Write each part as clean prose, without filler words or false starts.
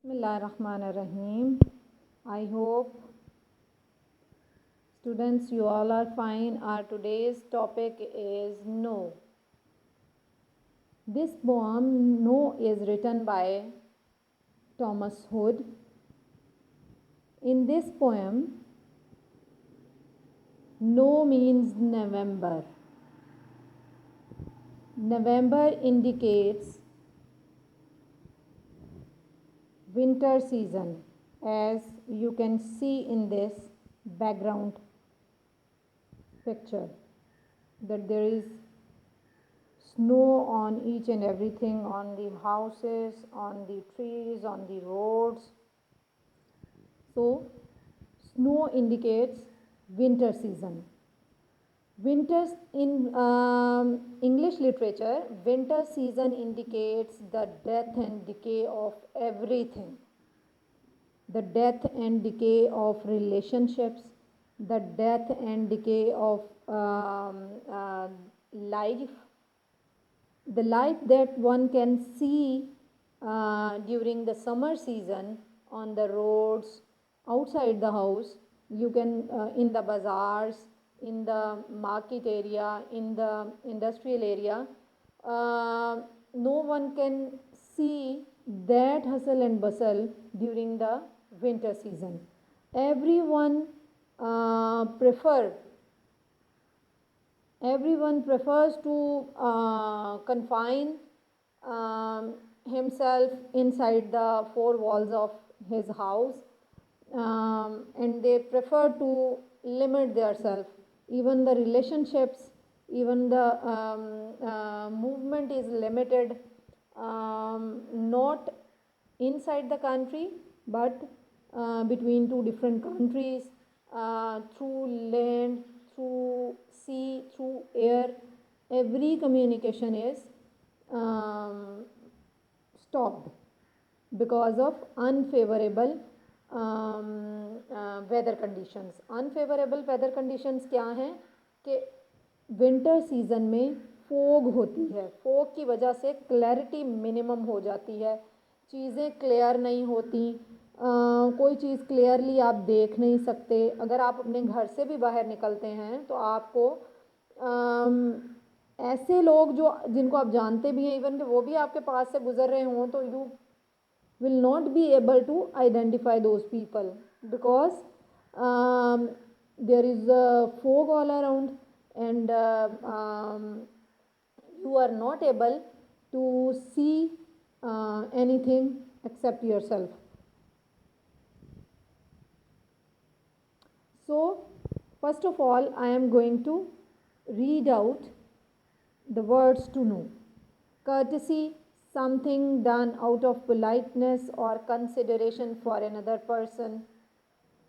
Bismillahirrahmanirrahim. I hope students you all are fine. Our today's topic is No. This poem No is written by Thomas Hood. In this poem, No means November. November indicates winter season, as you can see in this background picture, that there is snow on each and everything, on the houses, on the trees, on the roads. So snow indicates winter season. Winters in English literature, winter season indicates the death and decay of everything. The death and decay of relationships, the death and decay of life, the life that one can see during the summer season on the roads, outside the house. You can in the bazaars, in the market area, in the industrial area. No one can see that hustle and bustle during the winter season. Everyone prefer everyone prefers to confine himself inside the four walls of his house, and they prefer to limit themselves. Even the relationships, even the movement is limited, not inside the country but between two different countries, through land, through sea, through air. Every communication is stopped because of unfavorable weather conditions. Unfavorable weather conditions क्या हैं कि winter season में fog होती है. Fog की वजह से clarity minimum हो जाती है, चीज़ें क्लियर नहीं होती, कोई चीज़ क्लियरली आप देख नहीं सकते. अगर आप अपने घर से भी बाहर निकलते हैं तो आपको ऐसे लोग जो जिनको आप जानते भी हैं, इवन कि वो भी आपके पास से गुजर रहे हों, तो you will not be able to identify those people because there is a fog all around, and you are not able to see anything except yourself. So first of all, I am going to read out the words to know. Courtesy, something done out of politeness or consideration for another person.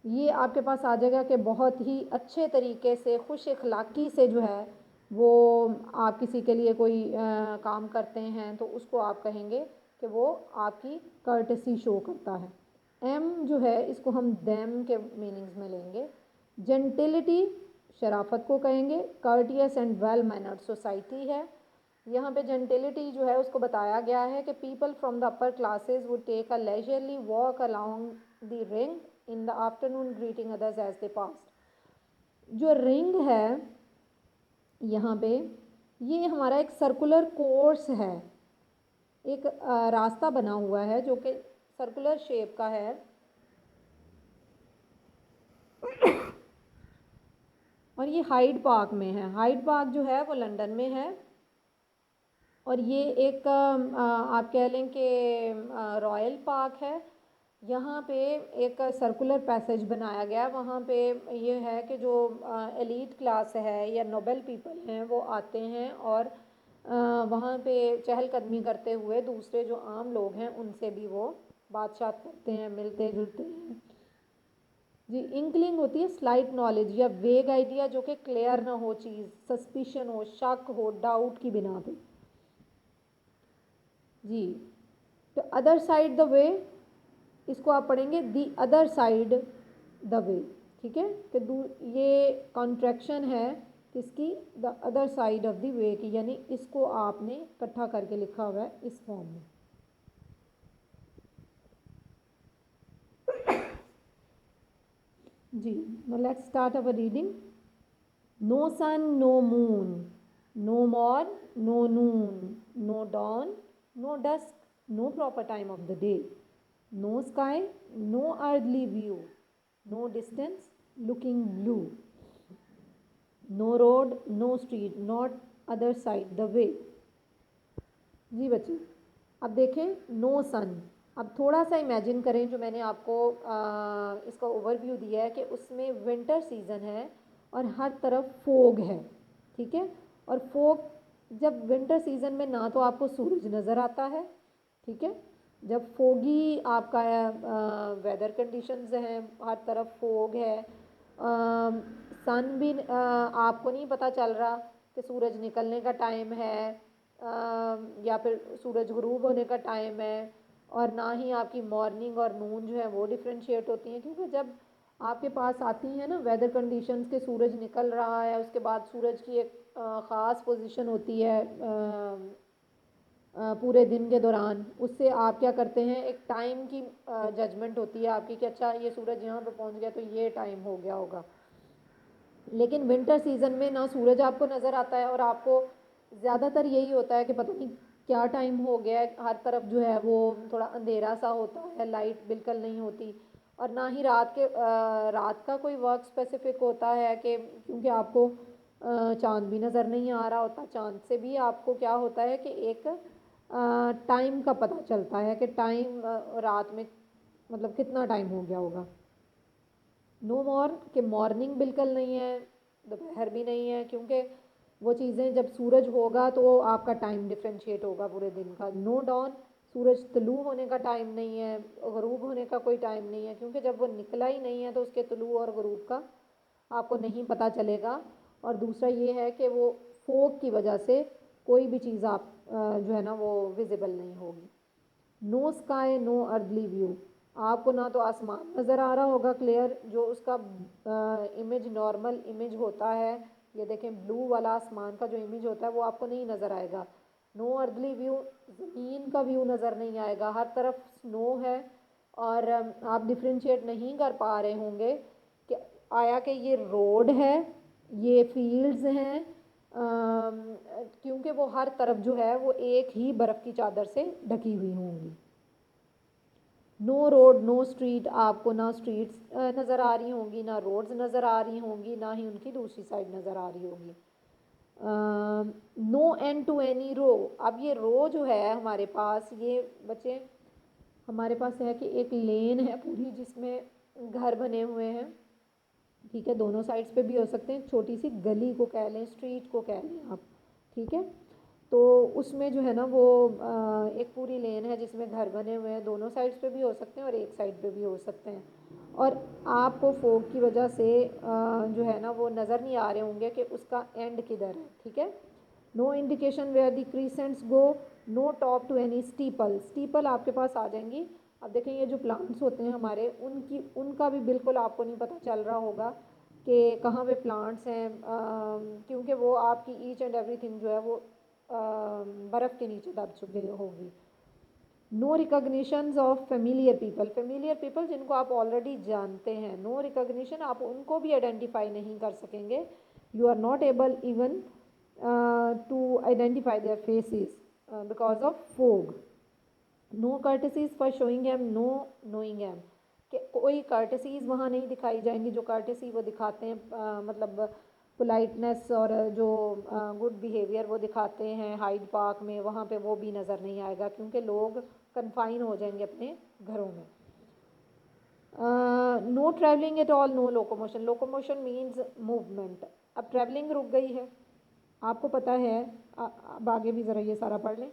ये आपके पास आ जाएगा कि बहुत ही अच्छे तरीके से, खुश अखलाक़ी से जो है वो आप किसी के लिए कोई काम करते हैं तो उसको आप कहेंगे कि वो आपकी कर्टसी शो करता है. एम जो है इसको हम दैम के मीनिंग्स में लेंगे. जेंटिलिटी शराफत को कहेंगे. Courteous and well mannered society है. यहाँ पे जेंटिलिटी जो है उसको बताया गया है कि people from the upper classes would take a leisurely walk along the ring in the afternoon greeting others as they passed. जो रिंग है यहाँ पे, ये हमारा एक सर्कुलर कोर्स है, एक रास्ता बना हुआ है जो कि सर्कुलर शेप का है. और ये हाइड पार्क में है. हाइड पार्क जो है वो लंदन में है. और ये एक आप कह लें कि रॉयल पार्क है. यहाँ पे एक सर्कुलर पैसेज बनाया गया. वहाँ पे ये है कि जो एलीट क्लास है या नोबल पीपल हैं वो आते हैं और वहाँ पे चहलकदमी करते हुए दूसरे जो आम लोग हैं उनसे भी वो बातचीत करते हैं, मिलते जुलते हैं. जी, इंकलिंग होती है स्लाइट नॉलेज या वेग आइडिया जो कि क्लियर ना हो, चीज़ सस्पिशन हो, शक हो, डाउट की बिना पे. जी, तो अदर साइड द वे, इसको आप पढ़ेंगे the other side the way. ठीक है, कि ये कॉन्ट्रैक्शन है किसकी, the other side of the वे की, यानी इसको आपने इकट्ठा करके लिखा हुआ है इस फॉर्म में. जी, now let's start our reading. No sun, no moon, no morn, no noon, no dawn, no dusk, no proper time of the day, no sky, no earthly view, no distance looking blue, no road, no street, not other side the way. जी बच्चे, अब देखें no सन। अब थोड़ा सा imagine करें, जो मैंने आपको इसका ओवरव्यू दिया है कि उसमें विंटर सीज़न है और हर तरफ फोग है, ठीक है। और फोग, जब विंटर सीज़न में ना तो आपको सूरज नज़र आता है, ठीक है। जब फोगी आपका वेदर कंडीशंस हैं, हर तरफ फोग है, सन भी आपको नहीं पता चल रहा कि सूरज निकलने का टाइम है या फिर सूरज गुरूब होने का टाइम है, और ना ही आपकी मॉर्निंग और नून जो है वो डिफ्रेंशिएट होती हैं, क्योंकि जब आपके पास आती हैं ना वेदर कंडीशंस के सूरज निकल रहा है, उसके बाद सूरज की एक ख़ास पोजीशन होती है पूरे दिन के दौरान, उससे आप क्या करते हैं, एक टाइम की जजमेंट होती है आपकी कि अच्छा ये सूरज यहाँ पे पहुँच गया तो ये टाइम हो गया होगा। लेकिन विंटर सीज़न में ना सूरज आपको नज़र आता है और आपको ज़्यादातर यही होता है कि पता नहीं क्या टाइम हो गया है, हर तरफ जो है वो थोड़ा अंधेरा सा होता है, लाइट बिल्कुल नहीं होती। और ना ही रात का कोई वर्क स्पेसिफिक होता है कि क्योंकि आपको चाँद भी नज़र नहीं आ रहा होता, चाँद से भी आपको क्या होता है कि एक टाइम का पता चलता है कि टाइम रात में मतलब कितना टाइम हो गया होगा। नो मॉर कि मॉर्निंग बिल्कुल नहीं है, दोपहर भी नहीं है, क्योंकि वो चीज़ें जब सूरज होगा तो आपका टाइम डिफ्रेंशिएट होगा पूरे दिन का। नो डॉन, सूरज तुलू होने का टाइम नहीं है, गरूब होने का कोई टाइम नहीं है, क्योंकि जब वो निकला ही नहीं है तो उसके तुलू और गरूब का आपको नहीं पता चलेगा। और दूसरा ये है कि वो फोग की वजह से कोई भी चीज़ आप जो है ना वो विजिबल नहीं होगी। No sky, no earthly view, आपको ना तो आसमान नज़र आ रहा होगा क्लियर, जो उसका इमेज नॉर्मल इमेज होता है, ये देखें ब्लू वाला आसमान का जो इमेज होता है वो आपको नहीं नज़र आएगा। नो अर्थली व्यू, ज़मीन का व्यू नज़र नहीं आएगा, हर तरफ स्नो है। और आप डिफ्रेंशिएट नहीं कर पा रहे होंगे कि आया कि ये रोड है, ये फील्ड्स हैं, क्योंकि वो हर तरफ जो है वो एक ही बर्फ़ की चादर से ढकी हुई होंगी। नो रोड, नो स्ट्रीट, आपको ना स्ट्रीट्स नज़र आ रही होंगी, ना रोड्स नज़र आ रही होंगी, ना ही उनकी दूसरी साइड नज़र आ रही होगी। No end to any row, अब ये रो जो है हमारे पास, ये बच्चे हमारे पास है कि एक लेन है पूरी जिसमें घर बने हुए हैं, ठीक है। दोनों साइड्स पे भी हो सकते हैं, छोटी सी गली को कह लें, स्ट्रीट को कह लें आप, ठीक है। तो उसमें जो है ना वो एक पूरी लेन है जिसमें घर बने हुए हैं, दोनों साइड्स पे भी हो सकते हैं और एक साइड पे भी हो सकते हैं। और आपको फोग की वजह से जो है ना वो नज़र नहीं आ रहे होंगे कि उसका एंड किधर है, ठीक है। No indication where the crescents go, no top to any steeple, steeple आपके पास आ जाएंगी। अब देखें ये जो प्लांट्स होते हैं हमारे, उनका भी बिल्कुल आपको नहीं पता चल रहा होगा कि कहाँ पे प्लांट्स हैं, क्योंकि वो आपकी ईच एंड एवरीथिंग जो है वो बर्फ़ के नीचे दब चुकी होगी। No recognitions of familiar people जिनको आप ऑलरेडी जानते हैं, नो रिकॉग्निशन, आप उनको भी आइडेंटिफाई नहीं कर सकेंगे। You are not able even to identify their faces because of fog. No कर्टसीज for showing M, know knowing M, कि कोई कर्टसीज वहाँ नहीं दिखाई जाएंगी जो कर्टसी वो दिखाते हैं, मतलब पोलाइटनेस और जो गुड बिहेवियर वो दिखाते हैं हाइड पार्क में, वहाँ पे वो भी नज़र नहीं आएगा, क्योंकि लोग कन्फाइन हो जाएंगे अपने घरों में। No travelling at all, no locomotion, locomotion means movement. अब ट्रैवलिंग रुक गई है, आपको पता है, अब आगे भी ज़रा ये सारा पढ़ लें।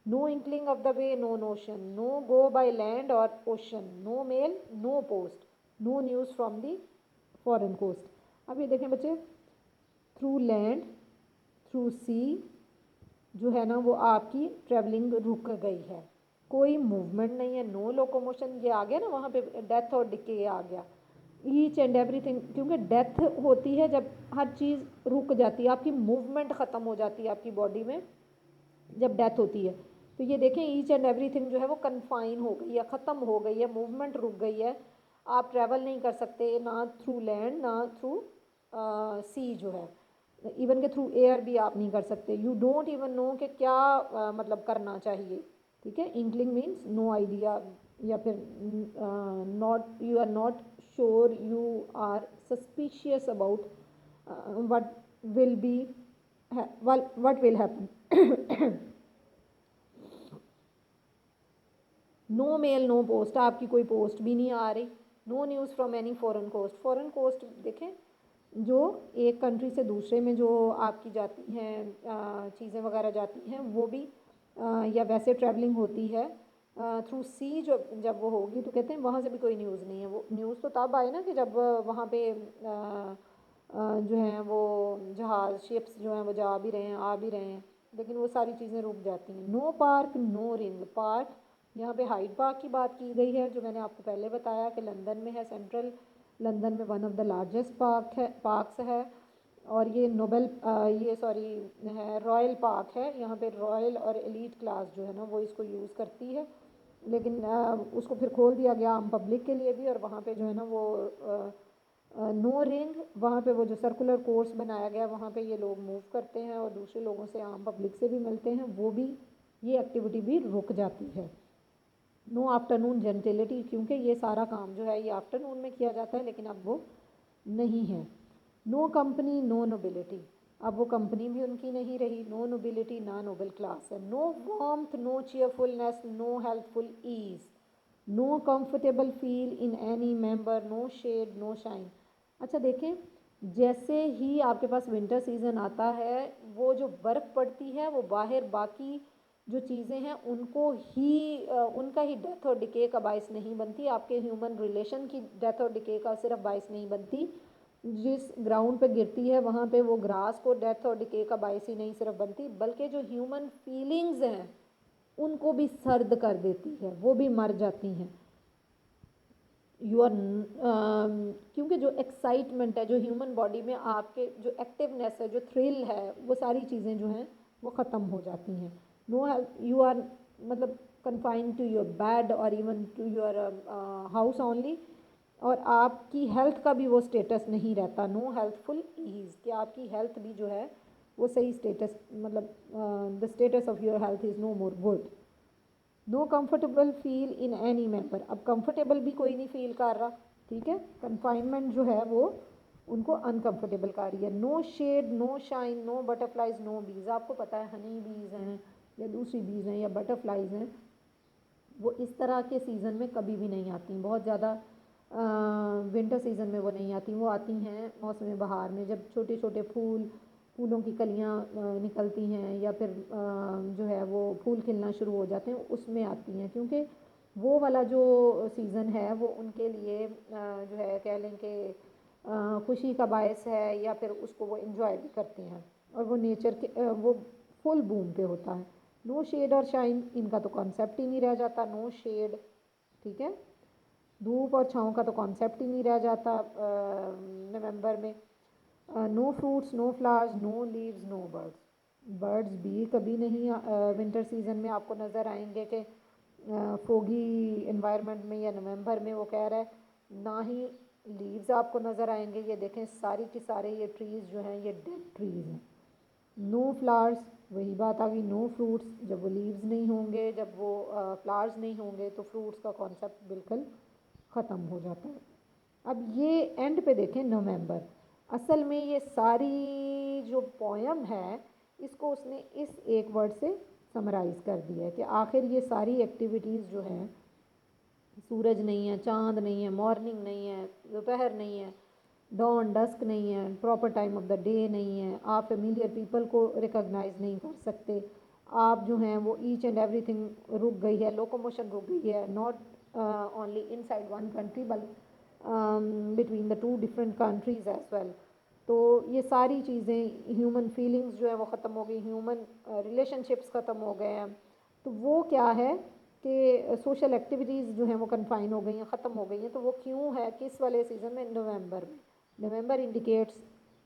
No inkling of the way, no notion, no go by land or ocean, no mail, no post, no news from the foreign coast. अब ये देखें बच्चे, थ्रू लैंड, थ्रू सी जो है ना वो आपकी ट्रैवलिंग रुक गई है, कोई मूवमेंट नहीं है, नो लोकोमोशन, ये आ गया ना वहाँ पे डेथ और डिके आ गया, ईच एंड एवरीथिंग, क्योंकि डेथ होती है जब हर चीज़ रुक जाती है, आपकी मूवमेंट ख़त्म हो जाती है आपकी बॉडी में जब डेथ होती है। तो ये देखें ईच एंड एवरीथिंग जो है वो कन्फाइन हो गई है, ख़त्म हो गई है, मूवमेंट रुक गई है। आप ट्रैवल नहीं कर सकते ना थ्रू लैंड ना थ्रू सी जो है, इवन के थ्रू एयर भी आप नहीं कर सकते। यू डोंट इवन नो कि क्या मतलब करना चाहिए, ठीक है। इंकलिंग मीन्स नो आइडिया, या फिर not, you are not sure, you are suspicious about what will be, what will happen. No mail no post, आपकी कोई पोस्ट भी नहीं आ रही। No news from any foreign coast, foreign coast देखें जो एक कंट्री से दूसरे में जो आपकी जाती हैं चीज़ें वगैरह जाती हैं वो भी या वैसे ट्रैवलिंग होती है थ्रू सी, जो जब वो होगी तो कहते हैं वहाँ से भी कोई न्यूज़ नहीं है। वो न्यूज़ तो तब आए ना कि जब वहाँ पे जो हैं वो जहाज़ शिप्स जो हैं वो जा भी रहे हैं आ भी रहे हैं, लेकिन वो सारी चीज़ें रुक जाती हैं। No park no ring, park यहाँ पे हाइड पार्क की बात की गई है, जो मैंने आपको पहले बताया कि लंदन में है, सेंट्रल लंदन में one of the largest parks है। और ये नोबेल ये सॉरी है रॉयल पार्क है, यहाँ पे रॉयल और एलीट क्लास जो है ना वो इसको यूज़ करती है, लेकिन उसको फिर खोल दिया गया आम पब्लिक के लिए भी। और वहाँ पे जो है ना वो नो रिंग, वहाँ पे वो जो सर्कुलर कोर्स बनाया गया वहाँ पे ये लोग मूव करते हैं और दूसरे लोगों से आम पब्लिक से भी मिलते हैं, वो भी ये एक्टिविटी भी रुक जाती है। नो आफ्टरनून जेंटिलिटी, क्योंकि ये सारा काम जो है ये आफ्टरनून में किया जाता है, लेकिन अब वो नहीं है। नो कंपनी नो नोबिलिटी, अब वो कंपनी भी उनकी नहीं रही। नो नोबिलिटी ना नोबल क्लास है। No warmth no cheerfulness no helpful ease, no comfortable feel in any member, no shade no shine. अच्छा देखें, जैसे ही आपके पास विंटर सीज़न आता है वो जो बर्फ़ पड़ती है वो बाहर बाकी जो चीज़ें हैं उनको ही उनका ही डेथ और डिके का बायस नहीं बनती, आपके ह्यूमन रिलेशन की डेथ और डिके का सिर्फ बायस नहीं बनती। जिस ग्राउंड पे गिरती है वहाँ पे वो ग्रास को डेथ और डिके का बायस ही नहीं सिर्फ बनती, बल्कि जो ह्यूमन फीलिंग्स हैं उनको भी सर्द कर देती है, वो भी मर जाती हैं। यू आर क्योंकि जो एक्साइटमेंट है जो ह्यूमन बॉडी में, आपके जो एक्टिवनेस है जो थ्रिल है, वो सारी चीज़ें जो हैं वो ख़त्म हो जाती हैं। नो यू आर मतलब कन्फाइंड टू योर बेड और even to your house only, और आपकी हेल्थ का भी वो स्टेटस नहीं रहता। नो हेल्थफुल ईज, कि आपकी हेल्थ भी जो है वो सही स्टेटस, मतलब the status of your health is no more good. No comfortable feel in any member, अब कंफर्टेबल भी कोई नहीं फील कर रहा, ठीक है। कन्फाइनमेंट जो है वो उनको अनकंफर्टेबल कर रही है। No shade no shine no butterflies no bees, आपको पता है हनी बीज हैं या दूसरी बीज हैं या बटरफ्लाइज हैं, वो इस तरह के सीज़न में कभी भी नहीं आती, बहुत ज़्यादा विंटर सीज़न में वो नहीं आती। वो आती हैं मौसम बहार में, जब छोटे छोटे फूलों की कलियां निकलती हैं या फिर जो है वो फूल खिलना शुरू हो जाते हैं, उसमें आती हैं। क्योंकि वो वाला जो सीज़न है वो उनके लिए जो है कह लें कि खुशी का बायस है, या फिर उसको वो इन्जॉय भी करते हैं, और वो नेचर के वो फुल बूम पे होता है। नो शेड और शाइन, इनका तो कॉन्सेप्ट ही नहीं रह जाता। नो शेड, ठीक है, धूप और छाँव का तो कॉन्सेप्ट ही नहीं रह जाता नवंबर में। No fruits no flowers no leaves no birds, birds भी कभी नहीं विंटर सीजन में आपको नज़र आएंगे कि फोगी इन्वायरमेंट में या नवंबर में वो कह रहा है, ना ही लीव्स आपको नज़र आएंगे। ये देखें सारी की सारे ये ट्रीज़ जो हैं ये डेड ट्रीज़ हैं। नो फ्लावर्स, वही बात आ गई। नो फ्रूट्स, जब वो लीव्स नहीं होंगे, जब वो फ्लावर्स नहीं होंगे तो फ्रूट्स का कॉन्सेप्ट बिल्कुल ख़त्म हो जाता है। अब ये एंड पे देखें नवंबर, असल में ये सारी जो पोयम है इसको उसने इस एक वर्ड से समराइज़ कर दिया है कि आखिर ये सारी एक्टिविटीज़ जो हैं, सूरज नहीं है, चांद नहीं है, मॉर्निंग नहीं है, दोपहर नहीं है, डॉन डस्क नहीं है, proper time of the day नहीं है, आप फेमिलियर पीपल को रिकॉग्नाइज नहीं कर सकते, आप जो हैं वो ईच एंड एवरीथिंग रुक गई है, लोकोमोशन रुक गई है, not only inside one country but between the two different countries as well. तो ये सारी चीज़ें, ह्यूमन फीलिंग्स जो है वो ख़त्म हो गई, ह्यूमन रिलेशनशिप्स ख़त्म हो गए हैं। तो वो क्या है कि सोशल एक्टिविटीज़ जो हैं वो कन्फाइन हो गई हैं, ख़त्म हो गई हैं। तो वो क्यों है, किस वाले सीज़न में, नवंबर में। November indicates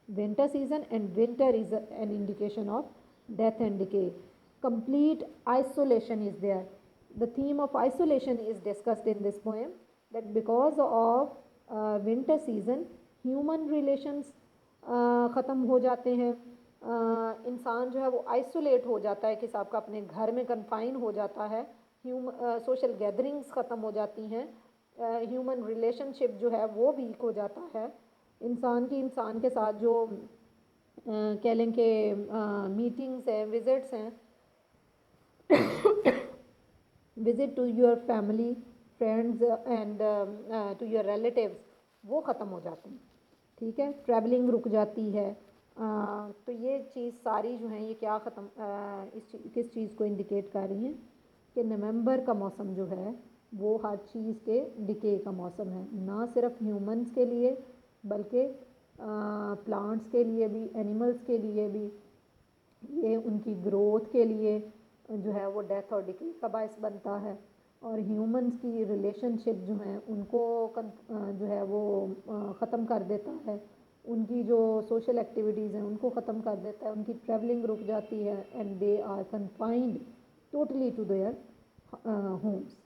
winter season and winter is an indication of death and decay. complete isolation is there, the theme of isolation is discussed in this poem, that because of winter season human relations ख़त्म हो जाते हैं, इंसान जो है वो isolate हो जाता है, किसी आपका अपने घर में कन्फाइन हो जाता है, सोशल गैदरिंग्स ख़त्म हो जाती हैं, ह्यूमन रिलेशनशिप जो है वो वीक हो जाता है, इंसान के साथ जो कह लें कि मीटिंग्स हैं, विज़िट्स हैं, visit to your family friends and to your relatives, वो ख़त्म हो जाते हैं, ठीक है, ट्रैवलिंग रुक जाती है। तो ये चीज़ सारी जो हैं ये क्या ख़त्म किस चीज़ को इंडिकेट कर रही हैं कि नवंबर का मौसम जो है वो हर चीज़ के डिके का मौसम है, ना सिर्फ ह्यूमंस के लिए बल्कि प्लांट्स के लिए भी, एनिमल्स के लिए भी, ये उनकी ग्रोथ के लिए जो है वो डेथ और डिके का बायस बनता है, और ह्यूमंस की रिलेशनशिप जो हैं उनको जो है वो ख़त्म कर देता है, उनकी जो सोशल एक्टिविटीज़ हैं उनको ख़त्म कर देता है, उनकी ट्रैवलिंग रुक जाती है, and they are confined totally to their Holmes.